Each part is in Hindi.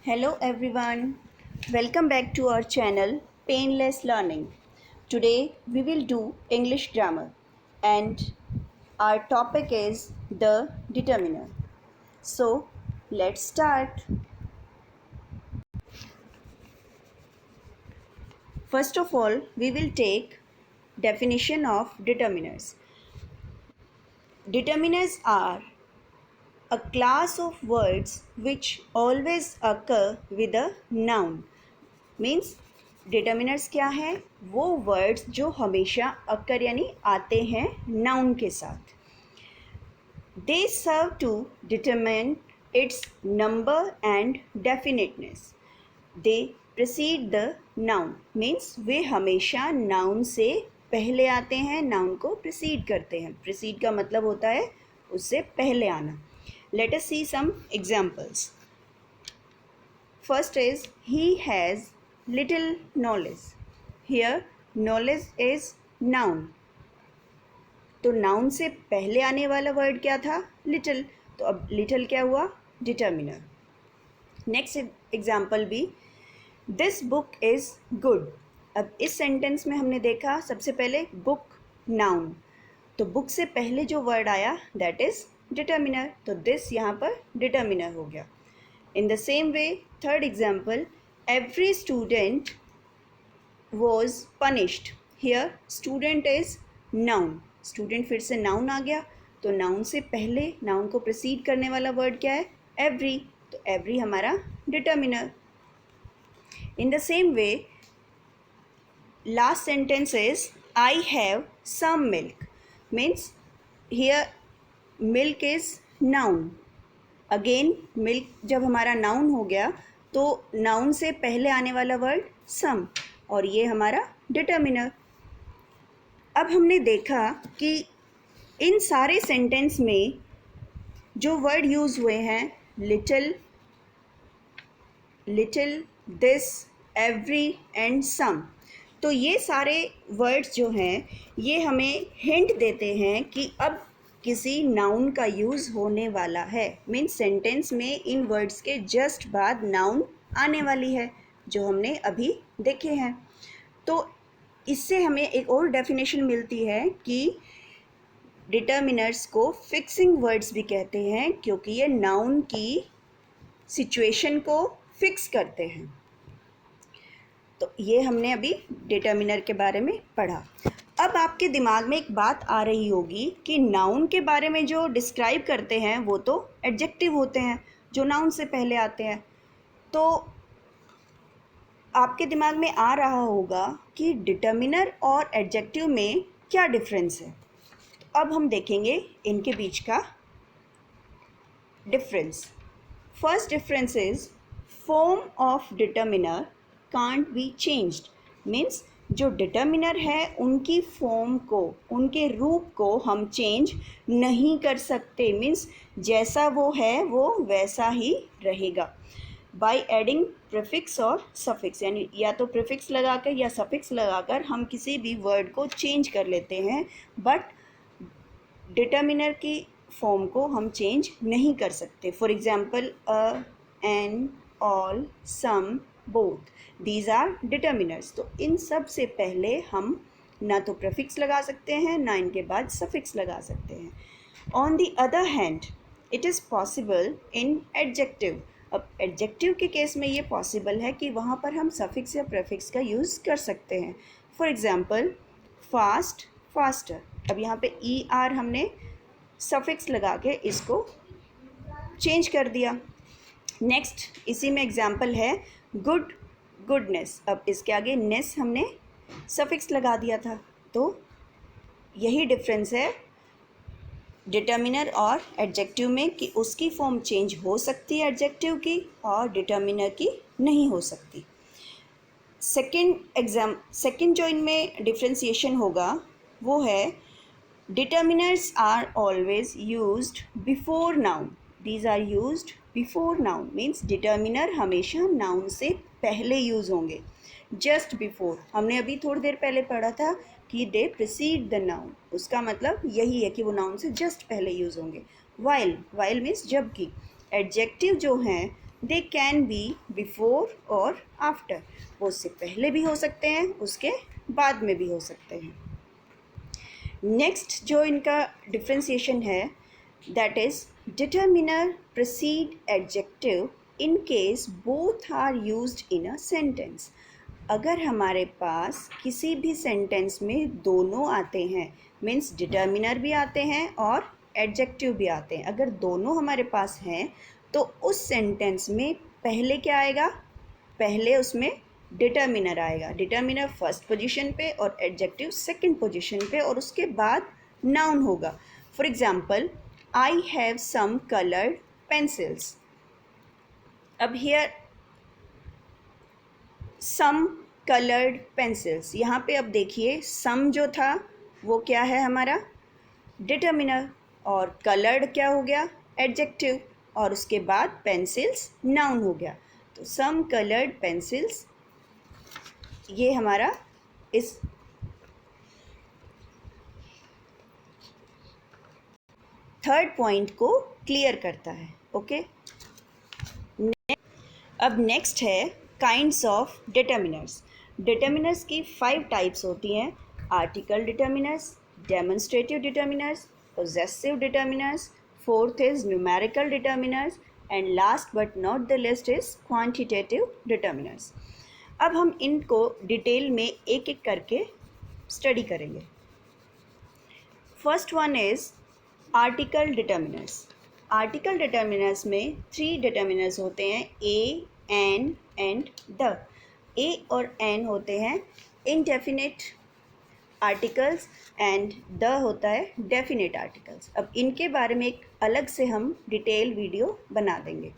Hello everyone, welcome back to our channel Painless Learning. Today we will do English grammar and our topic is the determiner. So let's start. First of all, we will take definition of determiners. Determiners are a class of words which always occur with a noun. Means determiners क्या है? वो वर्ड्स जो हमेशा अक्कर यानी आते हैं नाउन के साथ. They serve to determine its number and definiteness. They precede the noun means वे हमेशा नाउन से पहले आते हैं, नाउन को प्रीसीड करते हैं. प्रीसीड का मतलब होता है उससे पहले आना. Let us see some examples. First is he has little knowledge. Here knowledge is noun. तो noun से पहले आने वाला वर्ड क्या था? little. तो अब little क्या हुआ? determiner. नेक्स्ट एग्जाम्पल भी, दिस बुक इज़ गुड. अब इस सेंटेंस में हमने देखा सबसे पहले बुक नाउन, तो बुक से पहले जो वर्ड आया दैट इज़ डिटर्मिनर, तो दिस यहाँ पर डिटर्मिनर हो गया. In the same way third example, every student was punished. Here student is noun. student फिर से noun आ गया, तो noun से पहले noun को precede करने वाला word क्या है? every. तो every हमारा determiner. In the same way last sentence is I have some milk. means here milk is noun. Again milk जब हमारा नाउन हो गया तो नाउन से पहले आने वाला वर्ड सम, और ये हमारा डिटर्मिनर. अब हमने देखा कि इन सारे सेंटेंस में जो वर्ड यूज़ हुए हैं little, this, every and some, तो ये सारे वर्ड्स जो हैं ये हमें हिंट देते हैं कि अब किसी नाउन का यूज़ होने वाला है. मीन्स सेंटेंस में इन वर्ड्स के जस्ट बाद नाउन आने वाली है जो हमने अभी देखे हैं. तो इससे हमें एक और डेफिनेशन मिलती है कि डिटर्मिनर्स को फिक्सिंग वर्ड्स भी कहते हैं क्योंकि ये नाउन की सिचुएशन को फिक्स करते हैं. तो ये हमने अभी डिटर्मिनर के बारे में पढ़ा. अब आपके दिमाग में एक बात आ रही होगी कि नाउन के बारे में जो डिस्क्राइब करते हैं वो तो एडजेक्टिव होते हैं जो नाउन से पहले आते हैं. तो आपके दिमाग में आ रहा होगा कि डिटर्मिनर और एडजेक्टिव में क्या डिफरेंस है. तो अब हम देखेंगे इनके बीच का difference. First difference is form of determiner can't be changed. Means जो डिटर्मिनर है उनकी फॉर्म को, उनके रूप को हम चेंज नहीं कर सकते. मीन्स जैसा वो है वो वैसा ही रहेगा. बाय एडिंग प्रीफिक्स और सफिक्स, यानी या तो प्रीफिक्स लगाकर या सफिक्स लगाकर हम किसी भी वर्ड को चेंज कर लेते हैं, बट डिटर्मिनर की फॉर्म को हम चेंज नहीं कर सकते. For example a, an, all, some, both, these are determiners. तो इन सब से पहले हम ना तो प्रीफिक्स लगा सकते हैं ना इनके बाद सफिक्स लगा सकते हैं. On the other hand it is possible in adjective. अब एडजेक्टिव के केस में ये पॉसिबल है कि वहाँ पर हम सफिक्स या प्रीफिक्स का यूज़ कर सकते हैं. For example fast, faster. अब यहाँ पे ई आर हमने सफिक्स लगा के इसको चेंज कर दिया. नेक्स्ट इसी में एग्जाम्पल है गुड, गुडनेस. अब इसके आगे नेस हमने सफिक्स लगा दिया था. तो यही डिफरेंस है डिटर्मिनर और एडजेक्टिव में कि उसकी फॉर्म चेंज हो सकती है एडजेक्टिव की और डिटर्मिनर की नहीं हो सकती. सेकेंड जो इनमें डिफ्रेंसिएशन होगा वो है determiners are always used before noun. These are used before noun. Means determiner हमेशा नाउन से पहले यूज़ होंगे. जस्ट बिफोर हमने अभी थोड़ी देर पहले पढ़ा था कि दे प्रीसीड द नाउन, उसका मतलब यही है कि वो नाउन से जस्ट पहले यूज़ होंगे. वाइल, वाइल मीन्स जबकि. एडजेक्टिव जो हैं दे कैन बी बिफोर और आफ्टर, वो उससे पहले भी हो सकते हैं, उसके बाद में भी हो सकते हैं। नेक्स्ट जो इनका डिफ्रेंसिएशन है that is determiner precede adjective in case both are used in a sentence. अगर हमारे पास किसी भी सेंटेंस में दोनों आते हैं, मीन्स डिटर्मिनर भी आते हैं और एडजेक्टिव भी आते हैं, अगर दोनों हमारे पास हैं तो उस सेंटेंस में पहले क्या आएगा, पहले उसमें डिटर्मिनर आएगा, डिटर्मिनर फर्स्ट पोजीशन पे और एडजेक्टिव सेकंड पोजीशन पे, और उसके बाद नाउन होगा। For example, I have some coloured pencils. अब हियर सम कलर्ड पेंसिल्स, यहाँ पे अब देखिए सम जो था वो क्या है हमारा डिटर्मिनर, और कलर्ड क्या हो गया एडजेक्टिव, और उसके बाद पेंसिल्स नाउन हो गया। तो सम कलर्ड पेंसिल्स ये हमारा इस थर्ड पॉइंट को क्लियर करता है। ओके, अब नेक्स्ट है काइंड्स ऑफ डिटर्मिनर्स। डिटर्मिनर्स की 5 टाइप्स होती हैं: article determiners, demonstrative determiners, possessive determiners, fourth is numerical determiners, and last but not the list is quantitative determiners. अब हम इनको डिटेल में एक एक करके स्टडी करेंगे। First one is article determiners. Article determiners में 3 डिटर्मिनर्स होते हैं, ए, एन एंड द। ए और एन होते हैं इनडेफिनिट आर्टिकल्स एंड द होता है डेफिनेट आर्टिकल्स। अब इनके बारे में एक अलग से हम डिटेल वीडियो बना देंगे।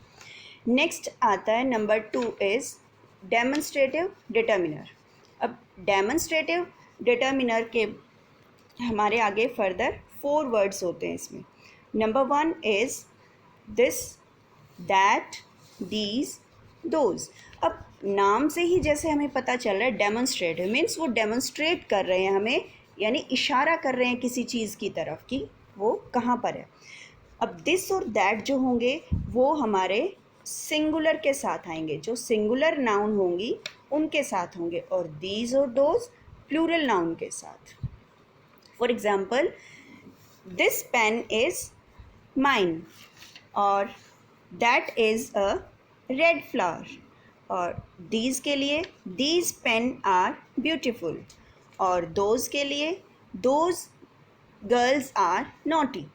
नेक्स्ट आता है नंबर 2 इज़ डेमोन्स्ट्रेटिव डिटर्मिनर। अब डेमोन्स्ट्रेटिव डिटर्मिनर के हमारे आगे फर्दर 4 वर्ड्स होते हैं इसमें। Number 1 is this, that, these, those. अब नाम से ही जैसे हमें पता चल रहा है डेमोन्स्ट्रेटिव मीन्स वो डेमोन्स्ट्रेट कर रहे हैं हमें, यानी इशारा कर रहे हैं किसी चीज़ की तरफ कि वो कहाँ पर है। अब दिस और दैट जो होंगे वो हमारे सिंगुलर के साथ आएंगे, जो सिंगुलर नाउन होंगी उनके साथ होंगे, और दीज और दोज प्लूरल नाउन के साथ। For example, this pen is mine, और that is a red flower, और दीज के लिए दीज पेन आर ब्यूटिफुल, और दोज के लिए दोज गर्ल्स आर नॉटी।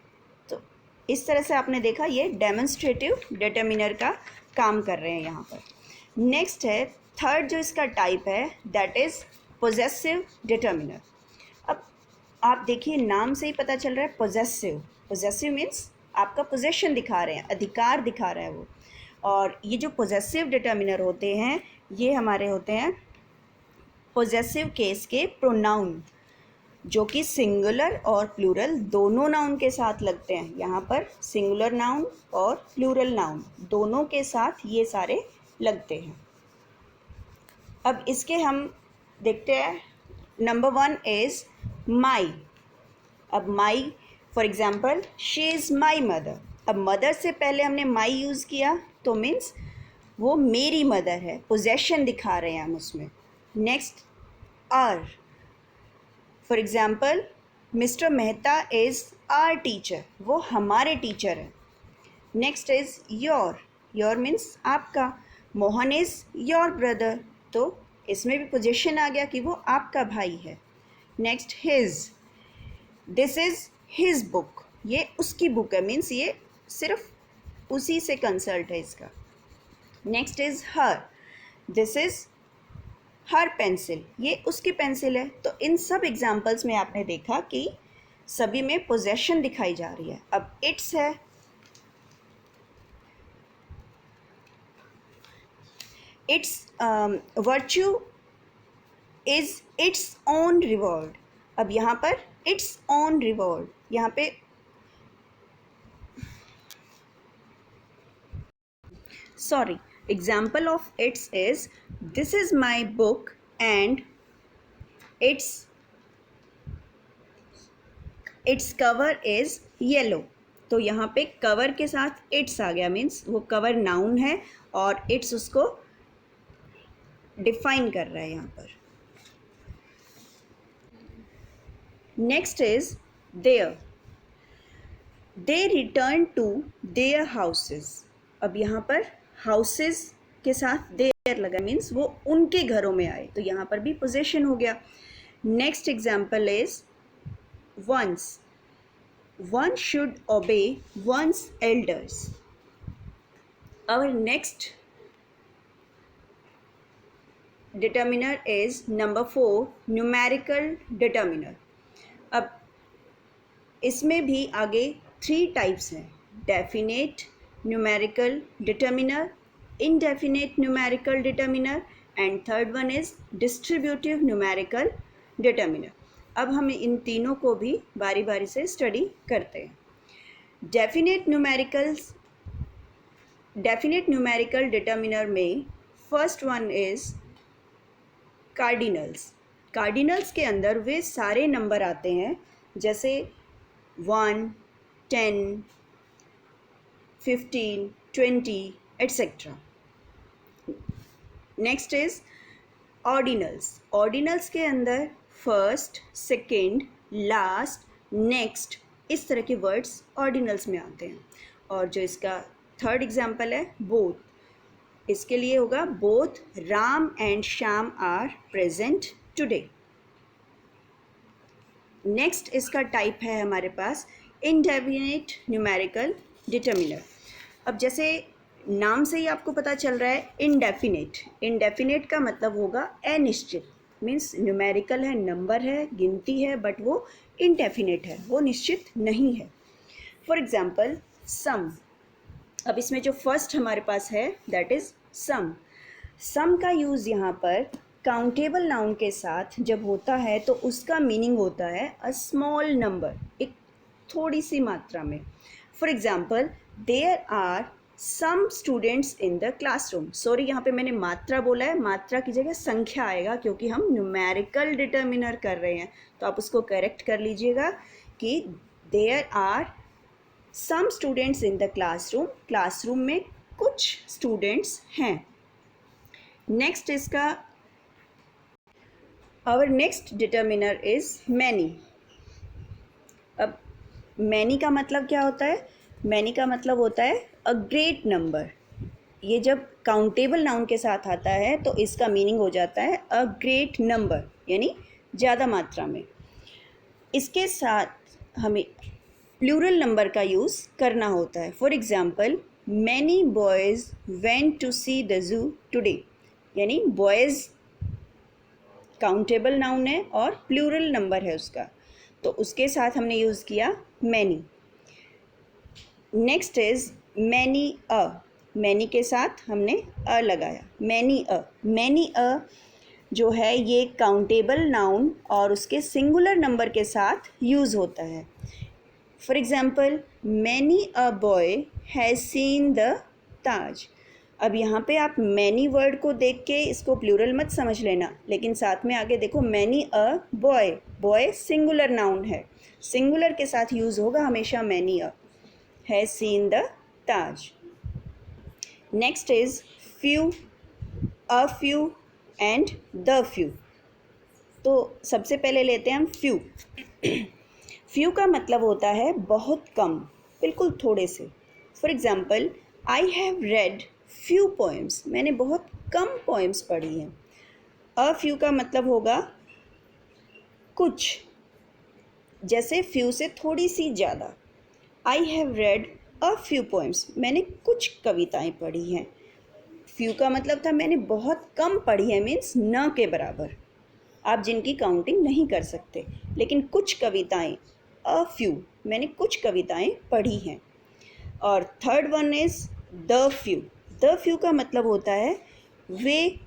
तो इस तरह से आपने देखा ये डेमोन्स्ट्रेटिव डिटर्मिनर का काम कर रहे हैं यहाँ पर। नेक्स्ट है थर्ड जो इसका टाइप है दैट इज़ पोजेसिव डिटर्मिनर। अब आप देखिए नाम से ही पता चल रहा है पोजेसिव, पोजेसिव मीन्स आपका पोजेशन दिखा रहे हैं, अधिकार दिखा रहा है वो। और ये जो पोजेसिव डिटर्मिनर होते हैं ये हमारे होते हैं पोजेसिव केस के प्रोनाउन, जो कि सिंगुलर और प्लूरल दोनों नाउन के साथ लगते हैं। यहाँ पर सिंगुलर नाउन और प्लूरल नाउन दोनों के साथ ये सारे लगते हैं। अब इसके हम देखते हैं। Number 1 is my. अब my for example, she is my mother. अब मदर से पहले हमने माई यूज़ किया तो मीन्स वो मेरी मदर है, पोजेशन दिखा रहे हैं हम उसमें। Next our, for example, mister Mehta is our teacher, वो हमारे टीचर हैं। Next is your, your means आपका। मोहन इज़ योर ब्रदर, तो इसमें भी पोजीशन आ गया कि वो आपका भाई है। Next his, this is his book, ये उसकी बुक है, मीन्स ये सिर्फ उसी से कंसल्ट है इसका। Next is her, this is her pencil, ये उसकी पेंसिल है। तो इन सब एग्जाम्पल्स में आपने देखा कि सभी में पोजेशन दिखाई जा रही है। अब इट्स है, it's virtue is its own reward. अब यहाँ पर इट्स ओन रिवॉर्ड, यहाँ पे sorry, example of its is this is my book and its cover is yellow। तो यहाँ पे कवर के साथ इट्स आ गया, मीन्स वो कवर नाउन है और इट्स उसको डिफाइन कर रहा है यहाँ पर. Next is their. They return to their houses. अब यहाँ पर हाउसेस के साथ देयर लगा, मीन्स वो उनके घरों में आए, तो यहाँ पर भी पोजेशन हो गया. Next example is one's. One should obey one's elders. Our next determiner is number 4, numerical determiner. अब इसमें भी आगे 3 टाइप्स हैं. Definite numerical determiner, indefinite numerical determiner and third one is distributive numerical determiner. अब हम इन तीनों को भी बारी बारी से स्टडी करते हैं. डेफिनेट न्यूमेरिकल डिटर्मिनर में first one is cardinals. Cardinals के अंदर वे सारे नंबर आते हैं जैसे 1, 10, 15, 20 etcetera. Next is ordinals. Ordinals के अंदर फर्स्ट, सेकेंड, लास्ट, नेक्स्ट, इस तरह के वर्ड्स ऑर्डिनल्स में आते हैं. और जो इसका थर्ड एग्जाम्पल है बोथ, इसके लिए होगा both Ram and Shyam are present today. Next इसका टाइप है हमारे पास इनडेफिनिट न्यूमेरिकल डिटर्मिनर. अब जैसे नाम से ही आपको पता चल रहा है इनडेफिनिट. इनडेफिनिट का मतलब होगा अनिश्चित, मीन्स न्यूमेरिकल है, नंबर है, गिनती है, बट वो इनडेफिनिट है, वो निश्चित नहीं है. For example some. अब इसमें जो फर्स्ट हमारे पास है दैट इज़ सम. सम का यूज़ यहाँ पर काउंटेबल नाउन के साथ जब होता है तो उसका मीनिंग होता है अ स्मॉल नंबर, एक थोड़ी सी मात्रा में. For example there are some students in the classroom. Sorry, यहाँ पे मैंने मात्रा बोला है, मात्रा की जगह संख्या आएगा क्योंकि हम न्यूमेरिकल डिटर्मिनर कर रहे हैं, तो आप उसको करेक्ट कर लीजिएगा कि there are some students in the classroom. Classroom में कुछ स्टूडेंट्स हैं. नेक्स्ट इसका our next determiner is many. अब मैनी का मतलब क्या होता है? मैनी का मतलब होता है अ ग्रेट नंबर. ये जब काउंटेबल नाउन के साथ आता है तो इसका मीनिंग हो जाता है अ ग्रेट नंबर, यानी ज़्यादा मात्रा में. इसके साथ हमें प्लूरल नंबर का यूज़ करना होता है. For example many boys went to see the zoo today, यानी बॉयज़ काउंटेबल नाउन है और प्लूरल नंबर है उसका, तो उसके साथ हमने यूज़ किया many. Next is many a. Many के साथ हमने अ लगाया, मैनी अ. मैनी अ जो है ये काउंटेबल नाउन और उसके सिंगुलर नंबर के साथ यूज़ होता है. For example many a boy has seen the Taj. अब यहाँ पे आप मैनी वर्ड को देख के इसको प्लूरल मत समझ लेना, लेकिन साथ में आगे देखो many a boy. Boy singular noun है, सिंगुलर के साथ यूज़ होगा हमेशा many a. Has seen the Taj. Next is few, a few and the few. तो सबसे पहले लेते हैं हम फ्यू. फ्यू का मतलब होता है बहुत कम, बिल्कुल थोड़े से. For example I have read few poems. मैंने बहुत कम पोएम्स पढ़ी हैं. अ फ्यू का मतलब होगा कुछ, जैसे फ्यू से थोड़ी सी ज़्यादा. I have read a few poems, मैंने कुछ कविताएं पढ़ी हैं. फ्यू का मतलब था मैंने बहुत कम पढ़ी है, मीन्स न के बराबर, आप जिनकी काउंटिंग नहीं कर सकते. लेकिन कुछ कविताएं, अ फ्यू, मैंने कुछ कविताएं पढ़ी हैं. और third one is the few. The few का मतलब होता है वे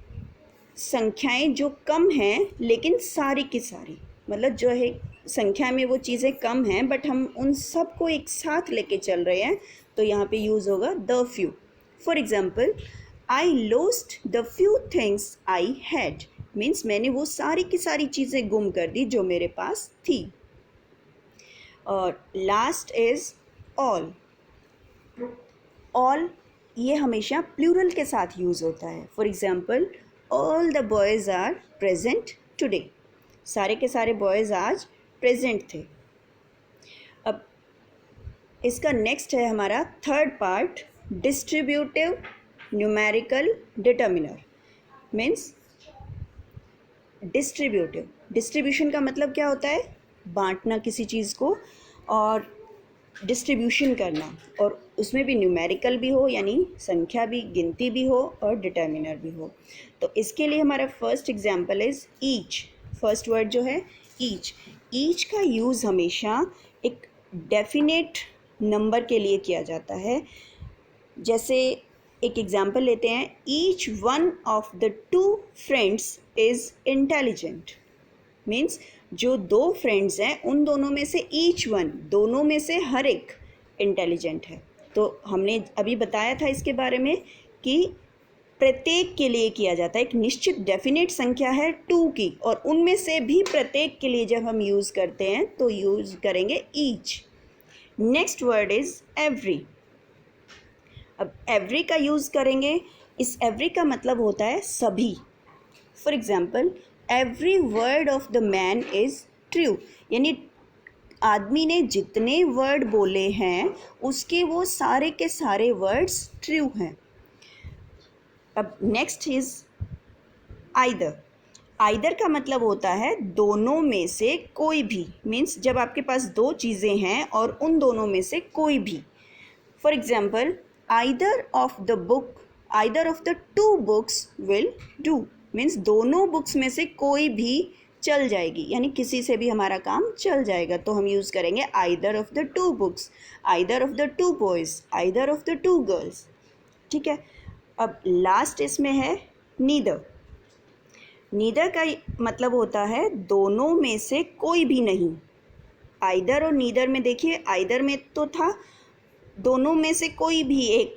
संख्याएं जो कम हैं लेकिन सारी की सारी, मतलब जो है संख्या में वो चीज़ें कम हैं बट हम उन सब को एक साथ लेके चल रहे हैं, तो यहाँ पे यूज़ होगा the few. For example I lost the few things I had, means मैंने वो सारी की सारी चीज़ें गुम कर दी जो मेरे पास थी. और लास्ट इज़ ऑल। ऑल ये हमेशा प्लूरल के साथ यूज़ होता है। For example, all the boys are present today. सारे के सारे बॉयज़ आज प्रेजेंट थे। अब इसका नेक्स्ट है हमारा third part, distributive numerical determiner. Means distributive, distribution का मतलब क्या होता है? बांटना किसी चीज़ को, और डिस्ट्रीब्यूशन करना, और उसमें भी न्यूमेरिकल भी हो, यानी संख्या भी, गिनती भी हो, और डिटर्मिनर भी हो। तो इसके लिए हमारा first example is each. First word जो है ईच। ईच का यूज़ हमेशा एक डेफिनेट नंबर के लिए किया जाता है। जैसे एक एग्जांपल लेते हैं, each one of the to friends is intelligent. Means जो दो फ्रेंड्स हैं उन दोनों में से ईच वन, दोनों में से हर एक इंटेलिजेंट है। तो हमने अभी बताया था इसके बारे में कि प्रत्येक के लिए किया जाता है। एक निश्चित डेफिनेट संख्या है टू की, और उनमें से भी प्रत्येक के लिए जब हम यूज़ करते हैं तो यूज़ करेंगे each. Next word is every. अब एवरी का यूज़ करेंगे। इस एवरी का मतलब होता है सभी। For example, every word of the man is true, यानी आदमी ने जितने वर्ड बोले हैं उसके वो सारे के सारे वर्ड्स ट्रू हैं। अब नेक्स्ट इज़ आइदर। आइदर का मतलब होता है दोनों में से कोई भी। मीन्स जब आपके पास दो चीज़ें हैं और उन दोनों में से कोई भी। For example, either of the book, either of the to books will do. Means दोनों बुक्स में से कोई भी चल जाएगी, यानी किसी से भी हमारा काम चल जाएगा। तो हम यूज़ करेंगे either of the to books, either of the to boys, either of the to girls. ठीक है। अब लास्ट इसमें है नीदर। नीदर का मतलब होता है दोनों में से कोई भी नहीं। आइदर और नीदर में देखिए, आइदर में तो था दोनों में से कोई भी एक,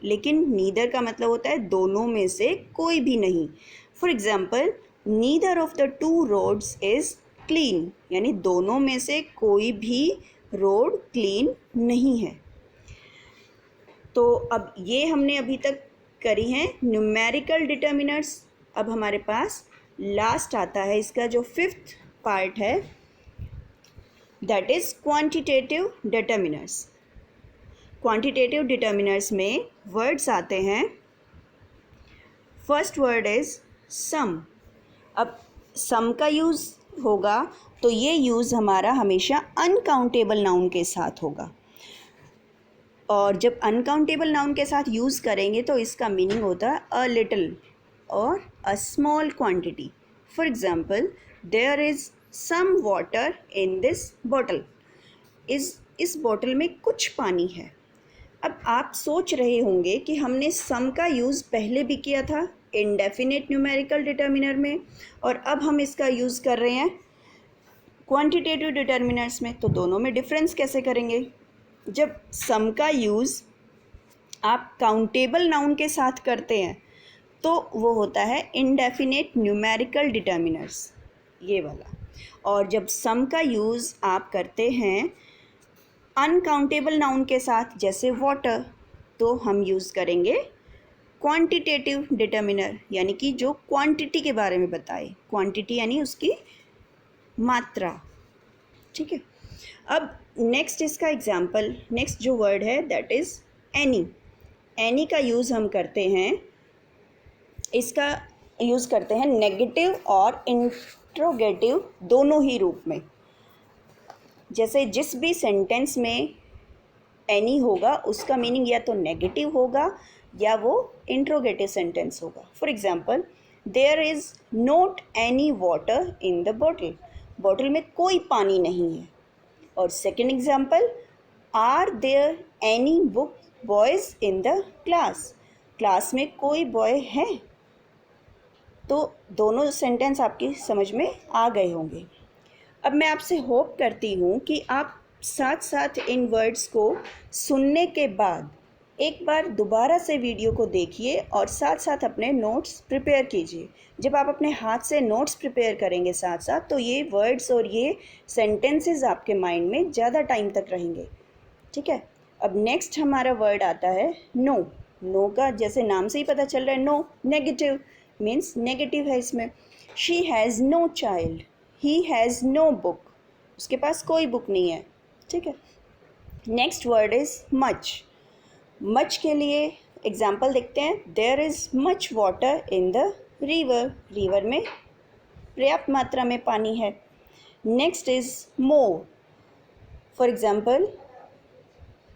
लेकिन नीदर का मतलब होता है दोनों में से कोई भी नहीं। For example, neither of the two roads is clean, यानी दोनों में से कोई भी रोड क्लीन नहीं है। तो अब ये हमने अभी तक करी हैं न्यूमेरिकल डिटर्मिनर्स। अब हमारे पास लास्ट आता है इसका जो फिफ्थ पार्ट है, that is quantitative determiners. Quantitative determiners में वर्ड्स आते हैं। First word is some. अब सम का यूज़ होगा तो ये यूज़ हमारा हमेशा अनकाउंटेबल नाउन के साथ होगा, और जब अनकाउंटेबल नाउन के साथ यूज़ करेंगे तो इसका मीनिंग होता है अ लिटिल और a small quantity. For example, there is some water in this bottle. इस बॉटल में कुछ पानी है। अब आप सोच रहे होंगे कि हमने सम का यूज़ पहले भी किया था इंडेफिनेट न्यूमेरिकल डिटर्मिनर में, और अब हम इसका यूज़ कर रहे हैं क्वांटिटेटिव डिटर्मिनर्स में, तो दोनों में डिफरेंस कैसे करेंगे? जब सम का यूज़ आप काउंटेबल नाउन के साथ करते हैं तो वो होता है इंडेफिनेट न्यूमेरिकल डिटर्मिनर्स, ये वाला। और जब सम का यूज़ आप करते हैं अनकाउंटेबल नाउन के साथ, जैसे वाटर, तो हम यूज़ करेंगे क्वांटिटेटिव डिटर्मिनर, यानी कि जो क्वांटिटी के बारे में बताए। क्वांटिटी यानी उसकी मात्रा। ठीक है। अब नेक्स्ट इसका एग्जाम्पल, नेक्स्ट जो वर्ड है दैट इज़ एनी। एनी का यूज़ हम करते हैं, इसका यूज़ करते हैं नेगेटिव और इंट्रोगेटिव दोनों ही रूप में। जैसे जिस भी सेंटेंस में एनी होगा उसका मीनिंग या तो नेगेटिव होगा या वो इंट्रोगेटिव सेंटेंस होगा। For example, there is not any water in the bottle. Bottle में कोई पानी नहीं है। और second example, are there any book boys in the class. Class में कोई बॉय है। तो दोनों सेंटेंस आपकी समझ में आ गए होंगे। अब मैं आपसे होप करती हूँ कि आप साथ साथ इन वर्ड्स को सुनने के बाद एक बार दोबारा से वीडियो को देखिए और साथ साथ अपने नोट्स प्रिपेयर कीजिए। जब आप अपने हाथ से नोट्स प्रिपेयर करेंगे साथ साथ, तो ये वर्ड्स और ये सेंटेंसेस आपके माइंड में ज़्यादा टाइम तक रहेंगे। ठीक है। अब नेक्स्ट हमारा वर्ड आता है नो। नो का जैसे नाम से ही पता चल रहा है, नो नेगेटिव मीन्स नेगेटिव है इसमें। She has no child, he has no book, उसके पास कोई बुक नहीं है, ठीक है। Next word is much. Much के लिए एग्जाम्पल देखते हैं। There is much water in the river, river में पर्याप्त मात्रा में पानी है। Next is more. For example,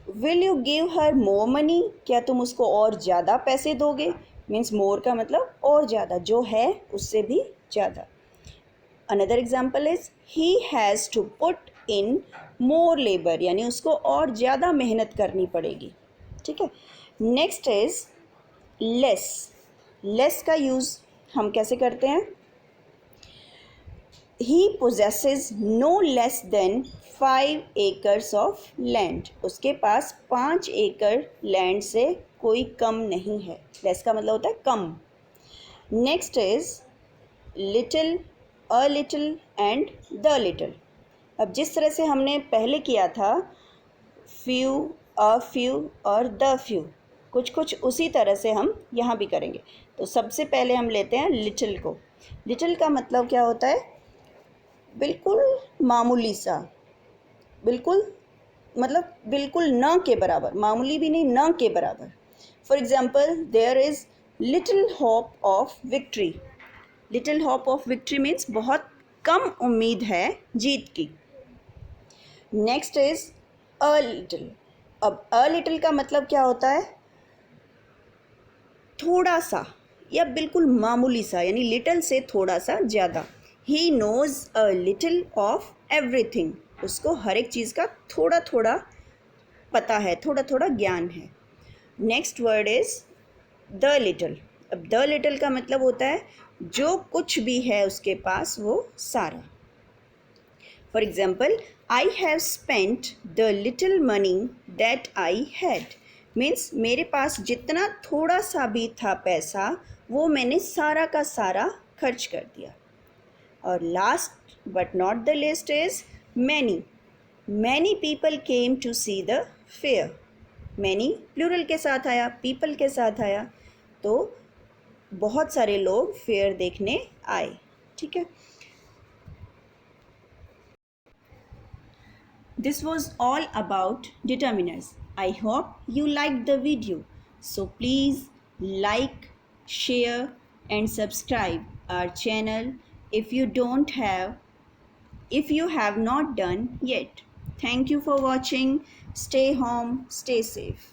will you give her more money, क्या तुम उसको और ज़्यादा पैसे दोगे, मीन्स मोर का मतलब और ज़्यादा, जो है उससे भी ज़्यादा। Another example is he has to put in more labour, यानी उसको और ज़्यादा मेहनत करनी पड़ेगी, ठीक है। Next is less. लेस का यूज़ हम कैसे करते हैं? He possesses no less than 5 acres of land, उसके पास 5 एकड़ लैंड से कोई कम नहीं है। लेस का मतलब होता है कम। Next is little, a little and the little. अब जिस तरह से हमने पहले किया था फ्यू, अ फ्यू और द फ्यू, कुछ कुछ उसी तरह से हम यहाँ भी करेंगे। तो सबसे पहले हम लेते हैं लिटिल को। लिटिल का मतलब क्या होता है? बिल्कुल मामूली सा, बिल्कुल मतलब बिल्कुल न के बराबर, मामूली भी नहीं, न के बराबर। For example, there is little hope of victory. Little hope of victory means बहुत कम उम्मीद है जीत की। Next is a little. अब अ लिटिल का मतलब क्या होता है? थोड़ा सा या बिल्कुल मामूली सा, यानी लिटिल से थोड़ा सा ज़्यादा। He knows a little of everything, उसको हर एक चीज़ का थोड़ा थोड़ा पता है, थोड़ा थोड़ा ज्ञान है। Next word is the little. अब द लिटिल का मतलब होता है जो कुछ भी है उसके पास वो सारा। For example, I have spent the little money that I had, means मेरे पास जितना थोड़ा सा भी था पैसा वो मैंने सारा का सारा खर्च कर दिया। और last but not the list is many. Many people came to see the fair. Many plural के साथ आया, पीपल के साथ आया, तो बहुत सारे लोग फेयर देखने आए, ठीक है। This was all about determiners. I hope you liked the video. So please like, share and subscribe our channel if you have not done yet. Thank you for watching. Stay home, stay safe.